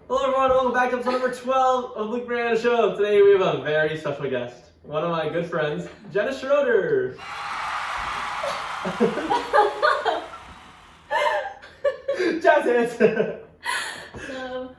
Hello everyone, welcome back to episode number 12 of Luke Brianna Show. Today we have a very special guest, one of my good friends, Jenna Schroder. Jazz hands! So,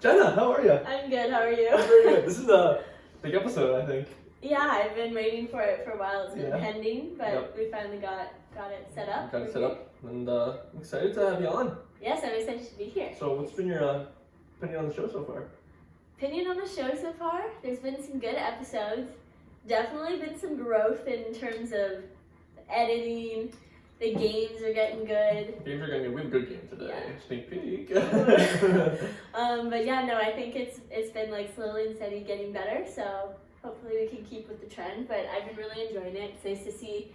Jenna, how are you? I'm good, how are you? I'm very good. This is a big episode, I think. Yeah, I've been waiting for it for a while. It's been Yeah. pending, but Yep. we finally got it set up. Got it set up, and I'm excited to have you on. Yes, I'm excited to be here. So what's been your opinion on the show so far? Opinion on the show so far? There's been some good episodes. Definitely been some growth in terms of editing. The games are getting good. Games are going to be a good game today. Yeah. Sneak peek. But yeah, no, I think it's been like slowly and steady getting better. So hopefully we can keep with the trend. But I've been really enjoying it. It's nice to see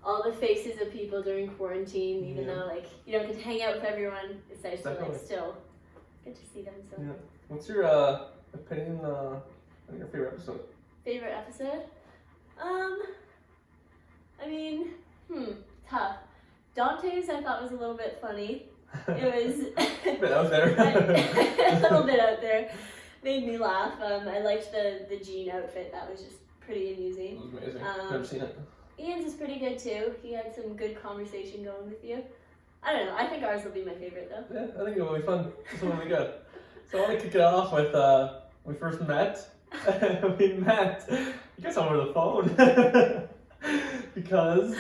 all the faces of people during quarantine, even though like you don't get to hang out with everyone. It's nice to like still get to see them. So. Yeah. What's your opinion on your favorite episode? Favorite episode? I mean, tough. Dante's I thought was a little bit funny. It was Bit out there. a little bit out there. Made me laugh. I liked the jean outfit. That was just pretty amusing. It was amazing. Never seen it. Ian's is pretty good too. He had some good conversation going with you. I don't know. I think ours will be my favorite though. Yeah, I think it will be fun. This one will be good. So I want to kick it off with when we first met. We met. You guys over the phone because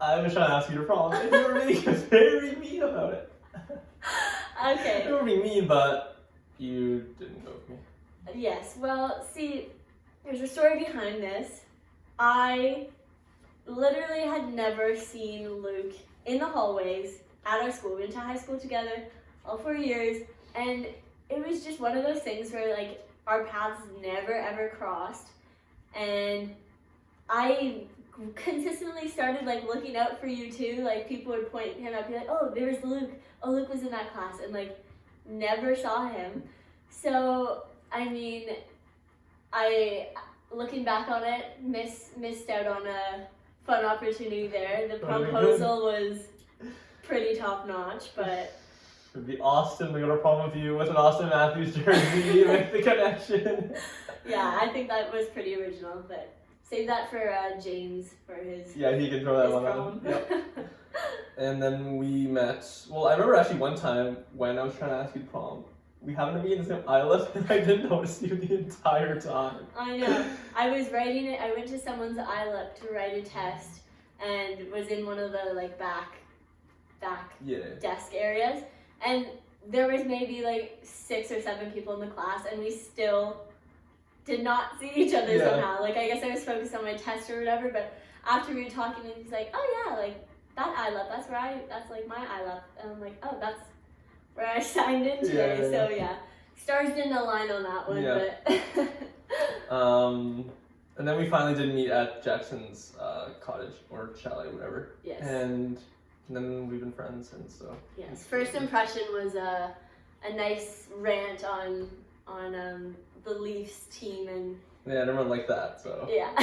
I was trying to ask you to prom, and you were being very mean about it. Okay. You were being mean, but you didn't go with me. Yes. Well, see, there's a story behind this. I literally had never seen Luke in the hallways at our school. We went to high school together all 4 years, and it was just one of those things where like our paths never ever crossed, and I consistently started like looking out for you too. Like people would point him out, be like, "Oh, there's Luke. Oh, Luke was in that class," and like never saw him. So I mean, I looking back on it, missed out on a fun opportunity there. The proposal was pretty top notch, but. It'd be Austin to go to prom with you with an Austin Matthews jersey, make the connection. Yeah, I think that was pretty original, but save that for James for his. Yeah, he can throw that one prom. on. Yep. And then we met. Well, I remember actually one time when I was trying to ask you to prom, we happened to be in the same islet, and I didn't notice you the entire time. I know. I was writing it. I went to someone's islet to write a test, and was in one of the like back desk areas. And there was maybe like 6 or 7 people in the class, and we still did not see each other somehow. Like I guess I was focused on my test or whatever, but after we were talking, and he's like, "Oh yeah, like that ILEP, that's like my ILEP," and I'm like, "Oh, that's where I signed in today." Yeah. So yeah, stars didn't align on that one, but. And then we finally did meet at Jackson's cottage or chalet, whatever. Yes. And then we've been friends since. So. Yes. First impression was a nice rant on the Leafs team and. Yeah, everyone liked that. So. Yeah.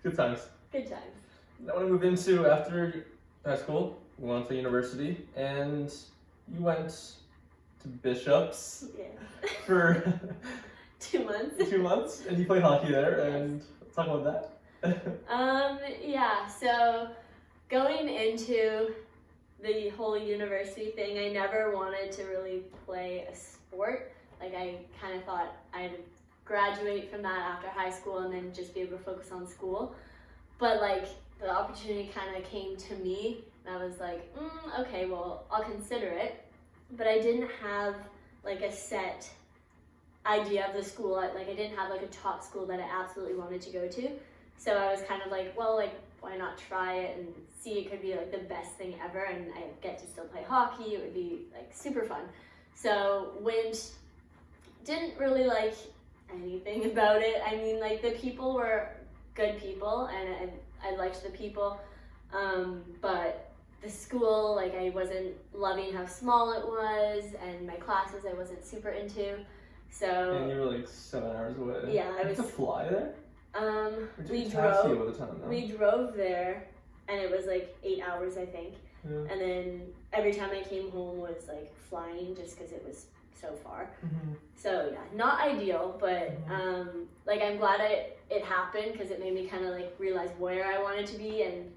Good times. Good times. I want to move into after high school. We went to university, and you went to Bishop's for 2 months. 2 months, and you played hockey there. And let's talk about that. Yeah. So going into the whole university thing, I never wanted to really play a sport. Like I kind of thought I'd graduate from that after high school and then just be able to focus on school. But like the opportunity kind of came to me, and I was like, okay, well, I'll consider it. But I didn't have like a set idea of the school. I didn't have like a top school that I absolutely wanted to go to. So I was kind of like, well, like why not try it and see? It could be like the best thing ever, and I get to still play hockey. It would be like super fun. So didn't really like anything about it. I mean, like the people were good people, and I liked the people, but the school, like I wasn't loving how small it was, and my classes I wasn't super into. So. And you were like 7 hours away. Yeah, I was. To fly there? We drove there, and it was like 8 hours, I think. Yeah. And then every time I came home was like flying, just because it was so far. Mm-hmm. So yeah, not ideal, but like I'm glad it happened because it made me kind of like realize where I wanted to be and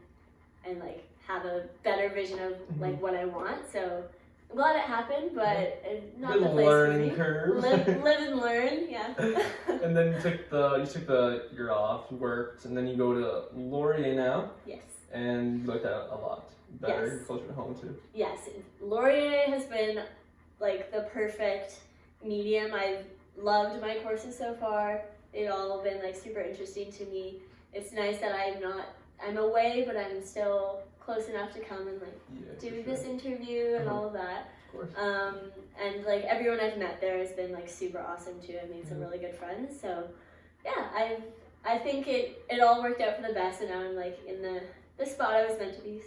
like have a better vision of like what I want. So I'm glad it happened, but not Good the place learning for me. curve. Live and learn, yeah. And then you took the year off, you worked, and then you go to Laurier now. Yes. And you looked at a lot better, Yes. you're closer to home too. Yes, Laurier has been like the perfect medium. I've loved my courses so far. They've all been like super interesting to me. It's nice that I'm away, but I'm still close enough to come and like do this interview and all of that. Of course. And like everyone I've met there has been like super awesome too. I've made some really good friends. So yeah, I think it all worked out for the best, and now I'm like in the spot I was meant to be.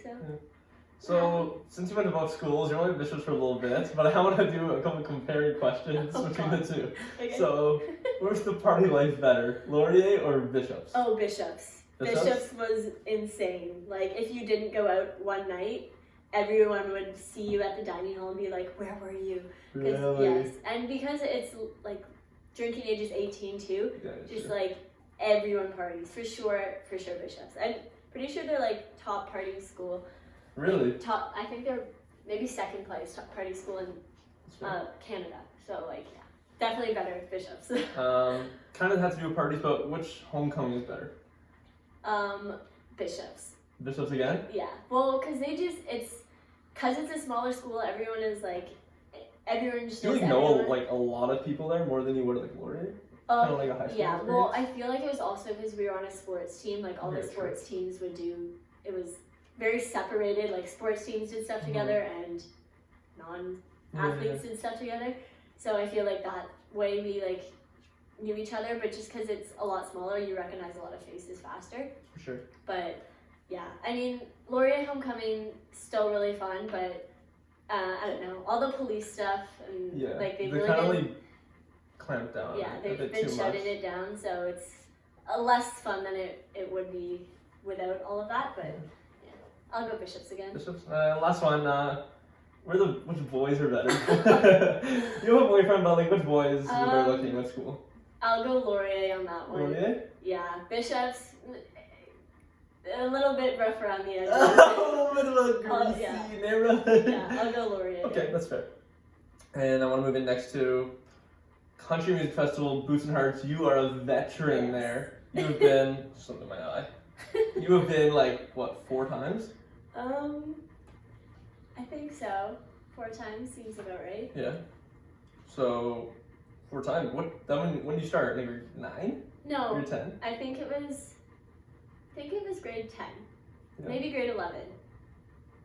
So since you went to both schools, you're only Bishops for a little bit, but I want to do a couple comparing questions between the two. Okay. So where's the party life better, Laurier or Bishops? Oh, Bishops. Bishops was insane. Like, if you didn't go out one night, everyone would see you at the dining hall and be like, where were you? Really? Yes. And because it's, like, drinking age is 18 too, just, like, everyone parties. For sure, Bishops. I'm pretty sure they're, like, top party school. Really? Like, top, I think they're maybe second place top party school in Canada. So, like, yeah, definitely better Bishops. Kind of has to do with parties, but which homecoming is better? Bishops. Bishops again? Yeah. Well, because it's a smaller school, everyone is like, everyone just knows know like a lot of people there more than you would at like Laurier? Kind of like a high school experience? Well, I feel like it was also because we were on a sports team, like all the sports teams would do, it was very separated, like sports teams did stuff together and non-athletes did stuff together. So I feel like that way we like knew each other, but just because it's a lot smaller, you recognize a lot of faces faster. For sure. But yeah, I mean, Laurier homecoming still really fun, but I don't know, all the police stuff and like they really kind of like clamped down. Yeah, they've been shutting it down, so it's less fun than it would be without all of that. But yeah, I'll go Bishops again. Bishops. Last one. Which boys are better? You have a boyfriend, but like which boys are better looking? What school? I'll go Laurier on that one. Laurier? Yeah, Bishops. A little bit rough around the edges. A little bit of a greasy neighborhood. Yeah, I'll go Laurier. Okay, that's fair. And I want to move in next to Country Music Festival, Boots and Hearts. You are a veteran there. You have been something in my eye. You have been like what, 4 times? I think so. 4 times seems about right. Yeah. So 4 times. When did you start? Like grade 9? No. Grade 10? I think it was grade 10. Yeah. Maybe grade 11.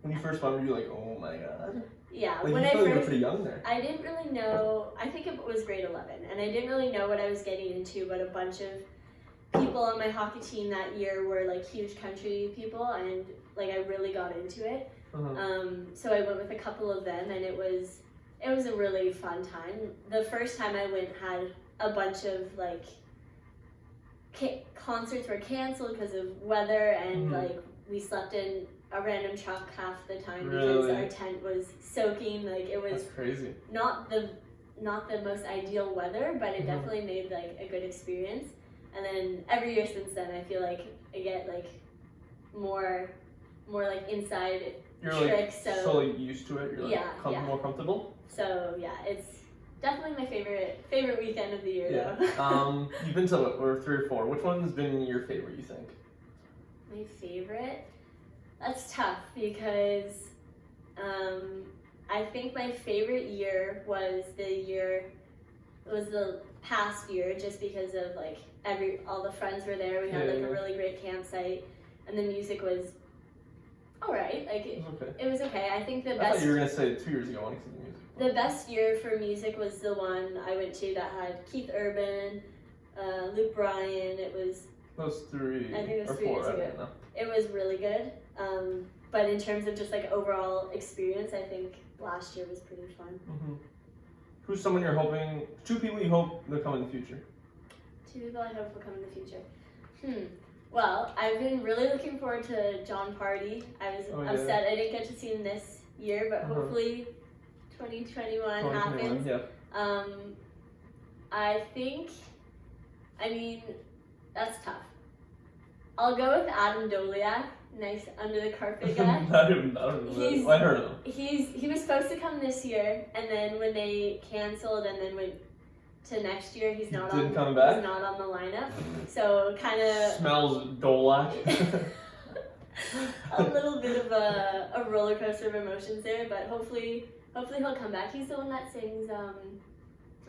When you first went, were you like, oh my god? Yeah. Like, when you I feel first, you were pretty young there. I didn't really know. I think it was grade 11, and I didn't really know what I was getting into. But a bunch of people on my hockey team that year were like huge country people, and like I really got into it. So I went with a couple of them, and it was a really fun time. The first time I went had a bunch of like concerts were canceled because of weather, and like we slept in a random truck half the time because our tent was soaking. Like it was crazy. Not the most ideal weather, but it definitely made like a good experience. And then every year since then, I feel like I get like more like inside tricks. Like so used to it. You're like more comfortable. So yeah, it's definitely my favorite weekend of the year though. You've been to or 3 or 4. Which one's been your favorite? You think? My favorite? That's tough because I think my favorite year was the past year, just because of like all the friends were there. We had a really great campsite, and the music was alright. Like it was okay. I think the best. I thought you were gonna say 2 years ago. I wanted to see the music. The best year for music was the one I went to that had Keith Urban, Luke Bryan. It was those 3. I think it was or 3 years 4, ago. It was really good. But in terms of just like overall experience, I think last year was pretty fun. Who's someone you're hoping? 2 people you hope will come in the future. 2 people I hope will come in the future. Well, I've been really looking forward to John Party. I was upset I didn't get to see him this year, but hopefully 2021 2021, happens. yeah. I mean, that's tough. I'll go with Adam Doliak, nice under the carpet guy. I don't know. I heard of him. He was supposed to come this year, and then when they canceled and then went to next year, he's not Didn't on. come back? He's not on the lineup, so kind of Smells Dolak. a little bit of a roller coaster of emotions there, but hopefully he'll come back. He's the one that sings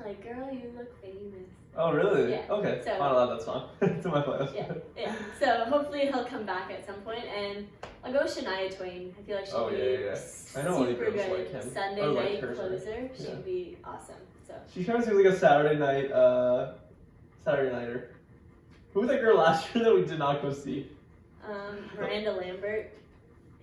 like "Girl, You Look Famous." Oh, really? Yeah. Okay. So- I'll add that song to my playlist. Yeah. So hopefully he'll come back at some point, and I'll go with Shania Twain. I feel like she'd be I know any super girls good like him. Sunday I like night her, closer. yeah. She'd be awesome. So She kind of seems like a Saturday nighter. Who was that girl last year that we did not go see? Miranda Lambert.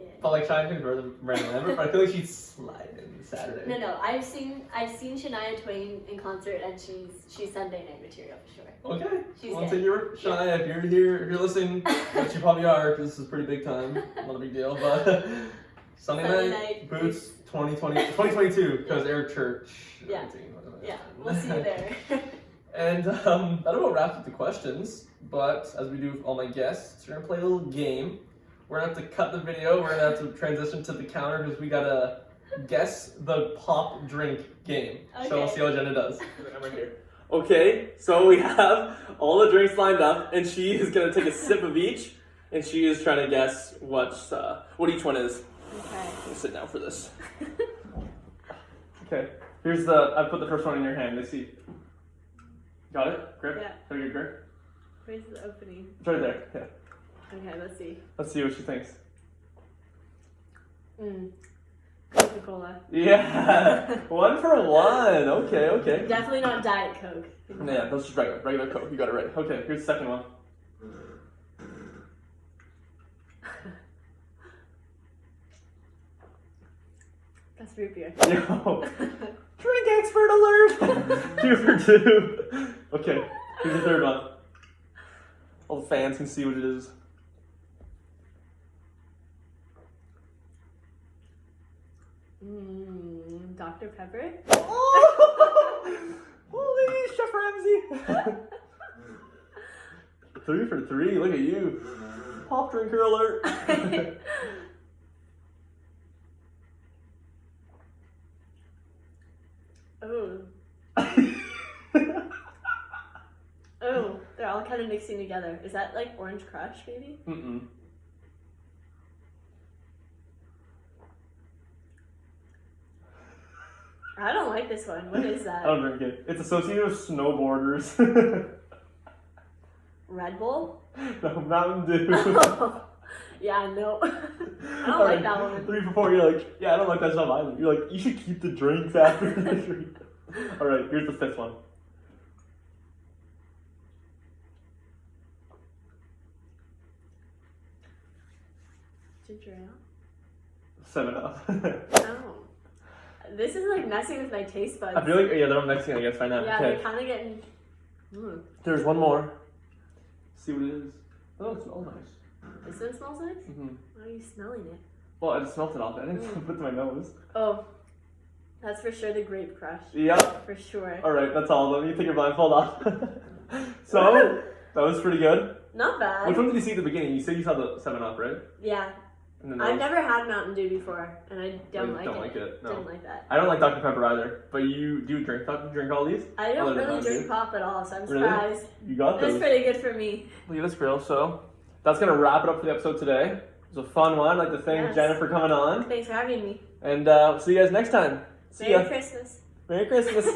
Yeah. But like Shania Twain's brother, Miranda Lambert, but I feel like she'd slide in Saturday. No. I've seen Shania Twain in concert, and she's Sunday night material for sure. Okay. She's Well, good. take your Shania, if you're here, if you're listening, which you probably are, because this is pretty big time, not a big deal, but Sunday Sunday night, night, Boots 2022, because Air Church. Yeah. everything. Yeah, we'll see you there. And that about wraps up the questions, but as we do with all my guests, we're going to play a little game. We're going to have to cut the video, we're going to have to transition to the counter, because we got to guess the pop drink game. Okay. So we'll see how Jenna does. I'm right here. Okay, so we have all the drinks lined up, and she is going to take a sip of each, and she is trying to guess what each one is. Okay. Let me sit down for this. Okay, I put the first one in your hand. Let's see. Got it? Grip? Yeah. Very good grip. Where's the opening? It's right there. Yeah. Okay, let's see. Let's see what she thinks. Coca-Cola. Yeah. 1 for 1. Okay. Definitely not Diet Coke. Yeah, that's just regular Coke. You got it right. Okay, here's the second one. That's root beer. Yo. Drink expert alert! 2 for 2. Okay, here's the third one. All the fans can see what it is. Dr. Pepper. Oh! Holy Chef Ramsay! 3 for 3. Look at you. Pop drinker alert. Oh. Oh, they're all kind of mixing together. Is that like Orange Crush, maybe? Mm-mm. I don't like this one. What is I that? don't drink it. It's associated with snowboarders. Red Bull? No, Mountain Dew. Yeah, no. I don't All like right, that one. 3 for 4. You're like, yeah, I don't like that stuff either. You're like, you should keep the drinks after the drink. All right, here's the fifth one. Ginger ale? 7-Up. Oh. This is like messing with my taste buds. I feel like, yeah, they're all mixing, I guess, right now. Yeah, Okay. they're kind of getting. There's one more. See what it is. Oh, it smells nice. This one smells nice? Mm-hmm. Why are you smelling it? Well, I just smelled it off. I didn't put it to my nose. Oh, that's for sure the Grape Crush. Yep. For sure. All right, that's all of them. You take your blindfold off. So, that was pretty good. Not bad. Which one did you see at the beginning? You said you saw the 7-Up, right? Yeah. And then I've never had Mountain Dew before, and I don't like it. No. Don't like that. I don't like Dr. Pepper either. But you do drink all these? I don't Other than really Mountain drink Dew? pop at all, so I'm Really? surprised. You got That's those. pretty good for me. Look at this grill. So, that's going to wrap it up for the episode today. It was a fun one. I'd like to thank Yes. Jenna for coming on. Thanks for having me. And see you guys next time. See Merry ya. Christmas. Merry Christmas.